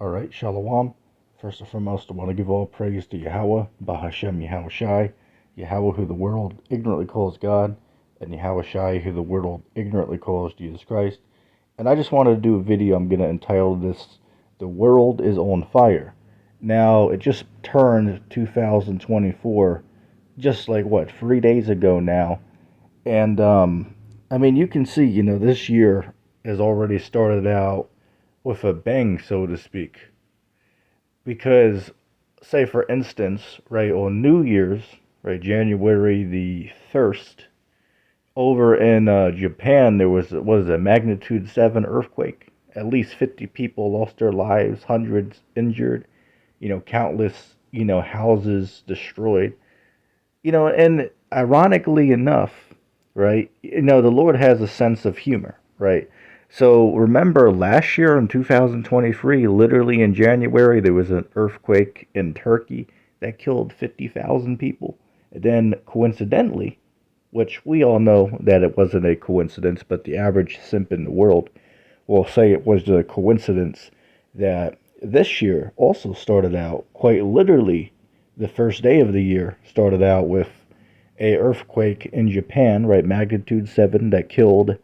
All right, Shalom. First and foremost, I want to give all praise to Yahweh, Bahashem Yahweh Shai, Yahweh who the world ignorantly calls God, and Yahweh Shai who the world ignorantly calls Jesus Christ. And I just wanted to do a video. I'm going to entitle this, The World is on Fire. Now, it just turned 2024, just like, 3 days ago now. And, I mean, you can see, this year has already started out with a bang, so to speak. Because, say for instance, right, on New Year's, right, January the 1st, over in Japan, there was a magnitude 7 earthquake. At least 50 people lost their lives, hundreds injured, countless, houses destroyed. And ironically enough, right, the Lord has a sense of humor, right? So remember last year in 2023, literally in January, there was an earthquake in Turkey that killed 50,000 people. And then coincidentally, which we all know that it wasn't a coincidence, but the average simp in the world will say it was a coincidence that this year also started out quite literally. The first day of the year started out with a earthquake in Japan, right, magnitude 7 that killed,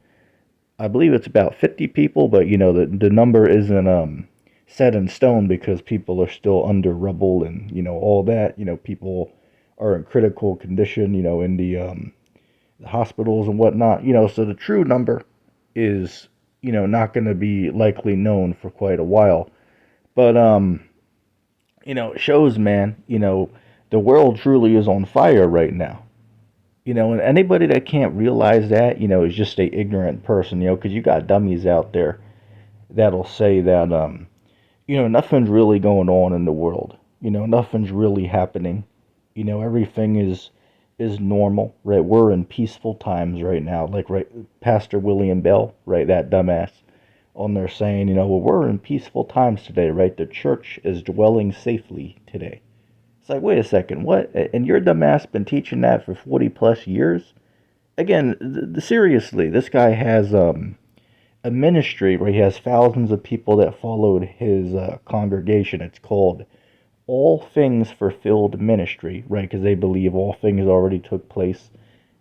I believe it's about 50 people, but the number isn't set in stone because people are still under rubble and all that. People are in critical condition, in the hospitals and whatnot. So the true number is not going to be likely known for quite a while. But it shows, man, the world truly is on fire right now. And anybody that can't realize that, is just a ignorant person, because you got dummies out there that'll say that, nothing's really going on in the world. Nothing's really happening. Everything is normal, right? We're in peaceful times right now. Like, right, Pastor William Bell, right, that dumbass on there saying, well, we're in peaceful times today, right? The church is dwelling safely today. It's like, wait a second, what? And your dumbass been teaching that for 40 plus years? Again, seriously, this guy has a ministry where he has thousands of people that followed his congregation. It's called All Things Fulfilled Ministry, right? Because they believe all things already took place.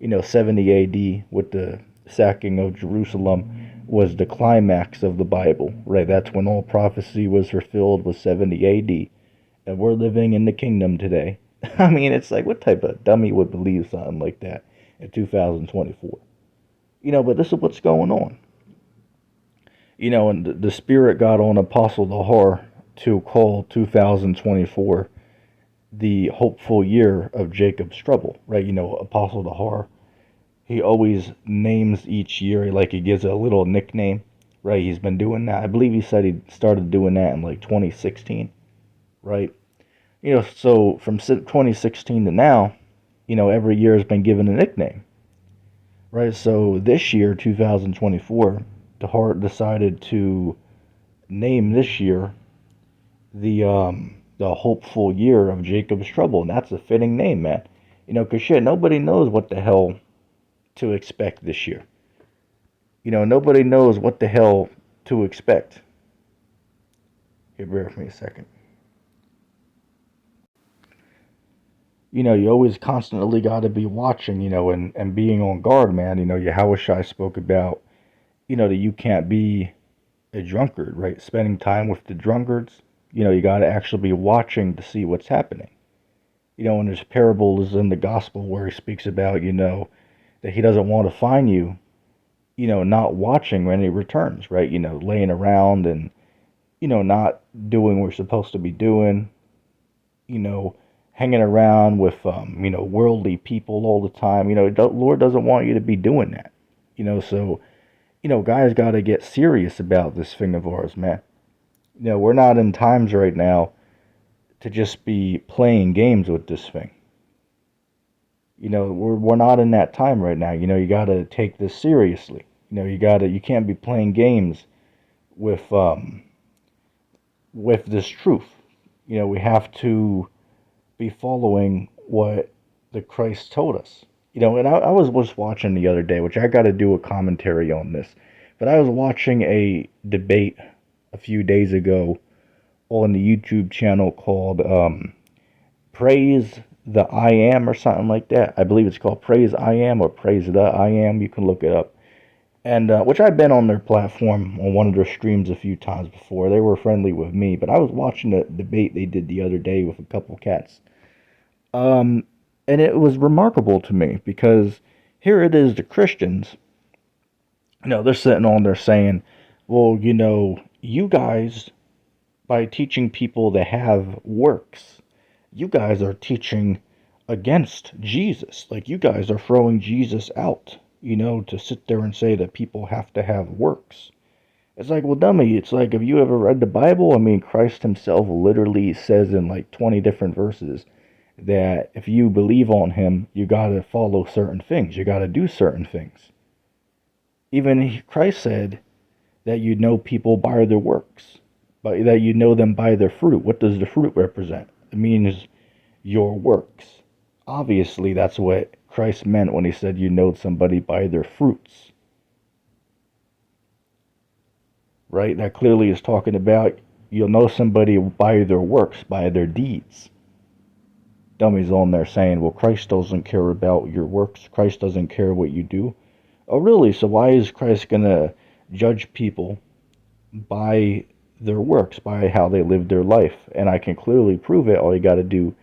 70 AD with the sacking of Jerusalem was the climax of the Bible, right? That's when all prophecy was fulfilled, was 70 AD. And we're living in the kingdom today. I mean, it's like, what type of dummy would believe something like that in 2024? But this is what's going on. And the Spirit got on Apostle Lahar to call 2024 the hopeful year of Jacob's trouble, right? Apostle Lahar, he always names each year, like he gives it a little nickname, right? He's been doing that. I believe he said he started doing that in like 2016, right? So from 2016 to now, every year has been given a nickname, right? So this year, 2024, the heart decided to name this year the hopeful year of Jacob's trouble, and that's a fitting name, man. Cause shit, nobody knows what the hell to expect this year. Nobody knows what the hell to expect. Here, bear with me a second. You always constantly got to be watching, and being on guard, man. Yahushua spoke about, that you can't be a drunkard, right? Spending time with the drunkards, you got to actually be watching to see what's happening. And there's parables in the gospel where he speaks about, that he doesn't want to find you, not watching when he returns, right? Laying around and, not doing what we're supposed to be doing, hanging around with, worldly people all the time. The Lord doesn't want you to be doing that. So, guys got to get serious about this thing of ours, man. We're not in times right now to just be playing games with this thing. We're not in that time right now. You got to take this seriously. You can't be playing games with this truth. We have to be following what the Christ told us. And I was watching the other day, which I got to do a commentary on this, but I was watching a debate a few days ago on the YouTube channel called Praise the I Am or something like that. I believe it's called Praise I Am or Praise the I Am. You can look it up. And which I've been on their platform on one of their streams a few times before. They were friendly with me, but I was watching the debate they did the other day with a couple cats. Um, and it was remarkable to me because here it is, the Christians, they're sitting on there saying, well, you guys, by teaching people to have works, you guys are teaching against Jesus. Like, you guys are throwing Jesus out, to sit there and say that people have to have works. It's like, well, dummy, it's like, have you ever read the Bible? I mean, Christ himself literally says in like 20 different verses that if you believe on him, you gotta follow certain things. You gotta do certain things. Even Christ said that you know people by their works, but that you know them by their fruit. What does the fruit represent? It means your works. Obviously, that's what Christ meant when he said you know somebody by their fruits, right? That clearly is talking about you'll know somebody by their works, by their deeds. Dummies on there saying, well, Christ doesn't care about your works. Christ doesn't care what you do. Oh, really? So why is Christ going to judge people by their works, by how they live their life? And I can clearly prove it. All you got to do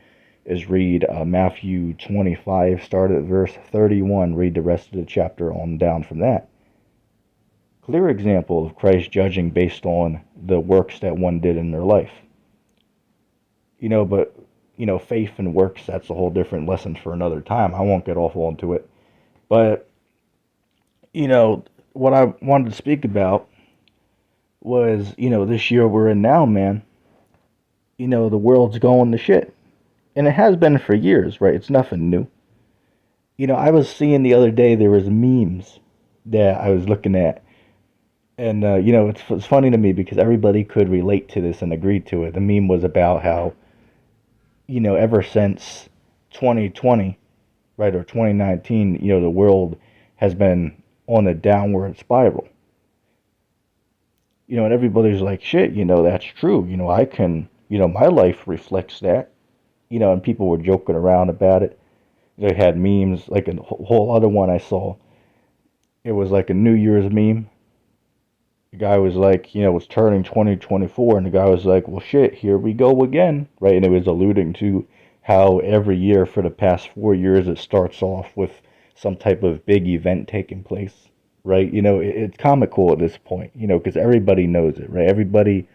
is read Matthew 25, start at verse 31, read the rest of the chapter on down from that. Clear example of Christ judging based on the works that one did in their life. But, faith and works, that's a whole different lesson for another time. I won't get off onto it. But, what I wanted to speak about was, this year we're in now, man, the world's going to shit. And it has been for years, right? It's nothing new. I was seeing the other day there was memes that I was looking at. And, it's funny to me because everybody could relate to this and agree to it. The meme was about how, ever since 2020, right, or 2019, the world has been on a downward spiral. And everybody's like, shit, that's true. I can, my life reflects that, and people were joking around about it. They had memes, like a whole other one I saw. It was like a New Year's meme. The guy was like, it's turning 2024, and the guy was like, well, shit, here we go again, right? And it was alluding to how every year for the past 4 years it starts off with some type of big event taking place, right? It's comical at this point, because everybody knows it, right? Everybody,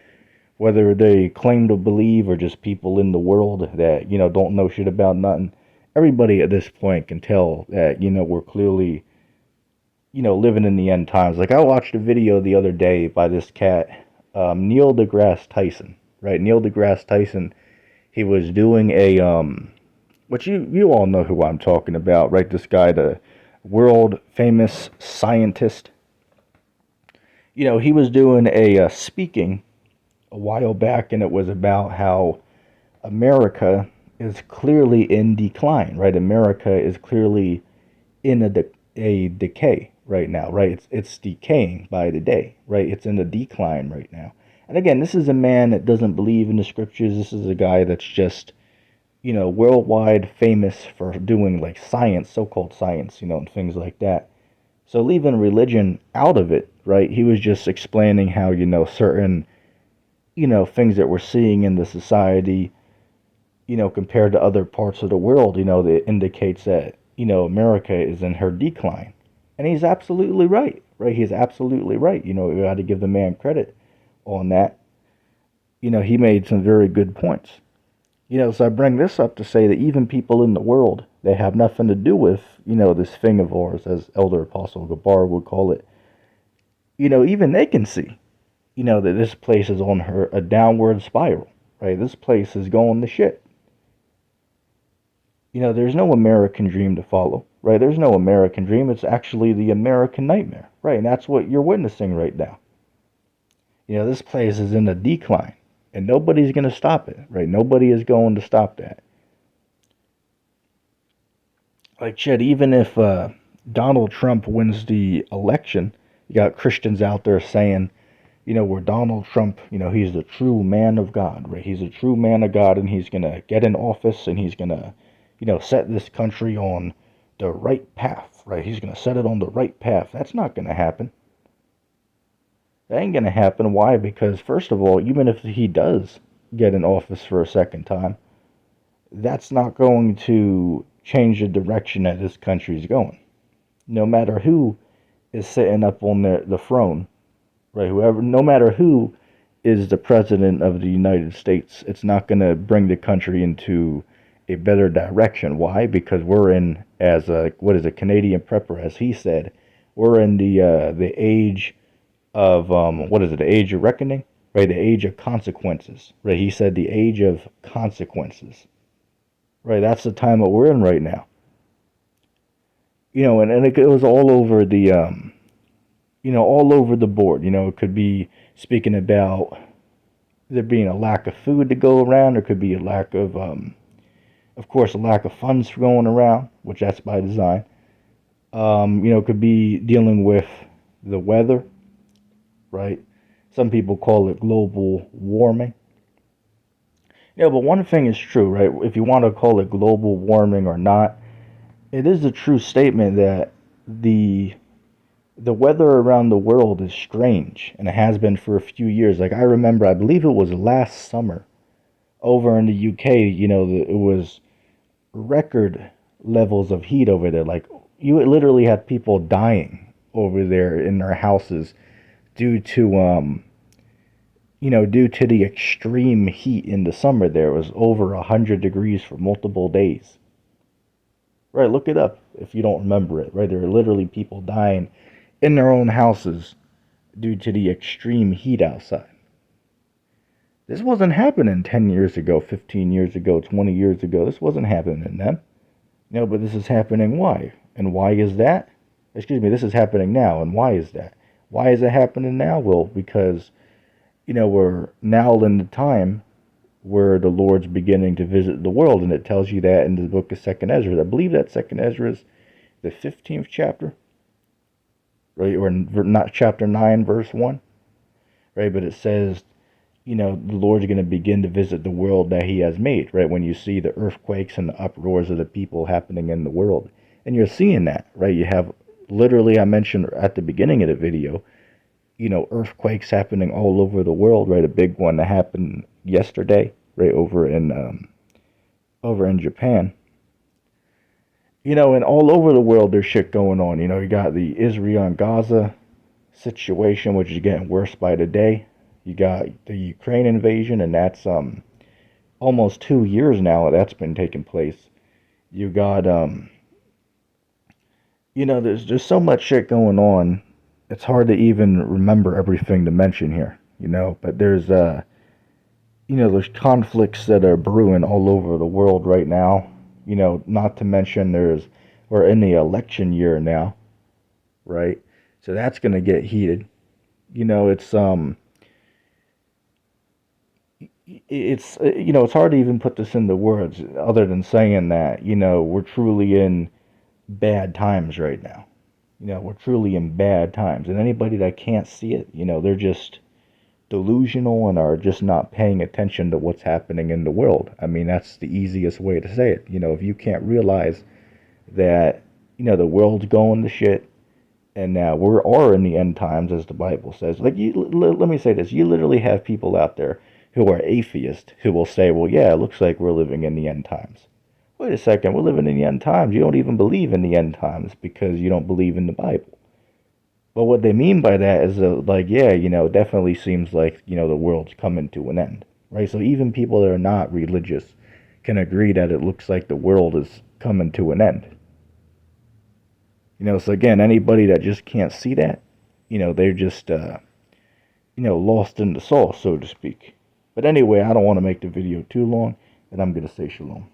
whether they claim to believe or just people in the world that, don't know shit about nothing, everybody at this point can tell that, we're clearly living in the end times. Like, I watched a video the other day by this cat, Neil deGrasse Tyson, right? Neil deGrasse Tyson, he was doing a, which you all know who I'm talking about, right? This guy, the world famous scientist. He was doing a speaking a while back, and it was about how America is clearly in decline, right? America is clearly in a decay right now, right? It's decaying by the day, right? It's in a decline right now. And again, this is a man that doesn't believe in the scriptures. This is a guy that's just, worldwide famous for doing like science, so-called science, and things like that. So leaving religion out of it, right? He was just explaining how, certain, things that we're seeing in the society, compared to other parts of the world, that indicates that, America is in her decline. And he's absolutely right, right? He's absolutely right. We got to give the man credit on that. He made some very good points. So I bring this up to say that even people in the world, they have nothing to do with, this thing of ours, as Elder Apostle Gabar would call it. Even they can see, that this place is on a downward spiral, right? This place is going to shit. There's no American dream to follow, right? There's no American dream. It's actually the American nightmare, right? And that's what you're witnessing right now. This place is in a decline, and nobody's going to stop it, right? Nobody is going to stop that. Like, shit, even if Donald Trump wins the election, you got Christians out there saying, where Donald Trump, he's the true man of God, right? He's a true man of God, and he's going to get in office, and he's going to, set this country on the right path, right? He's going to set it on the right path. That's not going to happen. That ain't going to happen. Why? Because, first of all, even if he does get in office for a second time, that's not going to change the direction that this country's going. No matter who is sitting up on the throne, right? Whoever, no matter who is the president of the United States, it's not going to bring the country into a better direction. Why? Because we're in, as a, what is a Canadian prepper, as he said, we're in the age of what is it? The age of reckoning, right? The age of consequences, right? He said the age of consequences, right? That's the time that we're in right now. And it goes all over the all over the board. It could be speaking about there being a lack of food to go around. There could be a lack of course, a lack of funds going around, which that's by design. It could be dealing with the weather, right? Some people call it global warming. But one thing is true, right? If you want to call it global warming or not, it is a true statement that the weather around the world is strange, and it has been for a few years. Like, I remember, I believe it was last summer over in the UK, it was record levels of heat over there. Like, you literally had people dying over there in their houses due to due to the extreme heat in the summer. There was over 100 degrees for multiple days. Right, look it up if you don't remember it. Right, there are literally people dying in their own houses due to the extreme heat outside. This wasn't happening 10 years ago, 15 years ago, 20 years ago. This wasn't happening then. But this is happening. Why? And why is that? Excuse me, this is happening now. And why is that? Why is it happening now? Well, because, we're now in the time where the Lord's beginning to visit the world. And it tells you that in the book of 2nd Ezra. I believe that 2nd Ezra is the 15th chapter. Right, or not chapter 9, verse 1, right? But it says, the Lord's going to begin to visit the world that he has made, right? When you see the earthquakes and the uproars of the people happening in the world. And you're seeing that, right? You have, literally, I mentioned at the beginning of the video, earthquakes happening all over the world, right? A big one that happened yesterday, right, over in Japan. And all over the world there's shit going on. You got the Israel and Gaza situation, which is getting worse by the day. You got the Ukraine invasion, and that's almost 2 years now that's been taking place. You got there's just so much shit going on. It's hard to even remember everything to mention here. But there's there's conflicts that are brewing all over the world right now. Not to mention we're in the election year now, right? So that's going to get heated. It's hard to even put this into words other than saying that, we're truly in bad times right now. We're truly in bad times. And anybody that can't see it, they're just delusional and are just not paying attention to what's happening in the world. I mean, that's the easiest way to say it. If you can't realize that, the world's going to shit, and now we are in the end times, as the Bible says. Like, let me say this. You literally have people out there who are atheists who will say, well, yeah, it looks like we're living in the end times. Wait a second, we're living in the end times. You don't even believe in the end times because you don't believe in the Bible. But what they mean by that is it definitely seems like, the world's coming to an end, right? So even people that are not religious can agree that it looks like the world is coming to an end. So again, anybody that just can't see that, they're just, lost in the sauce, so to speak. But anyway, I don't want to make the video too long, and I'm going to say shalom.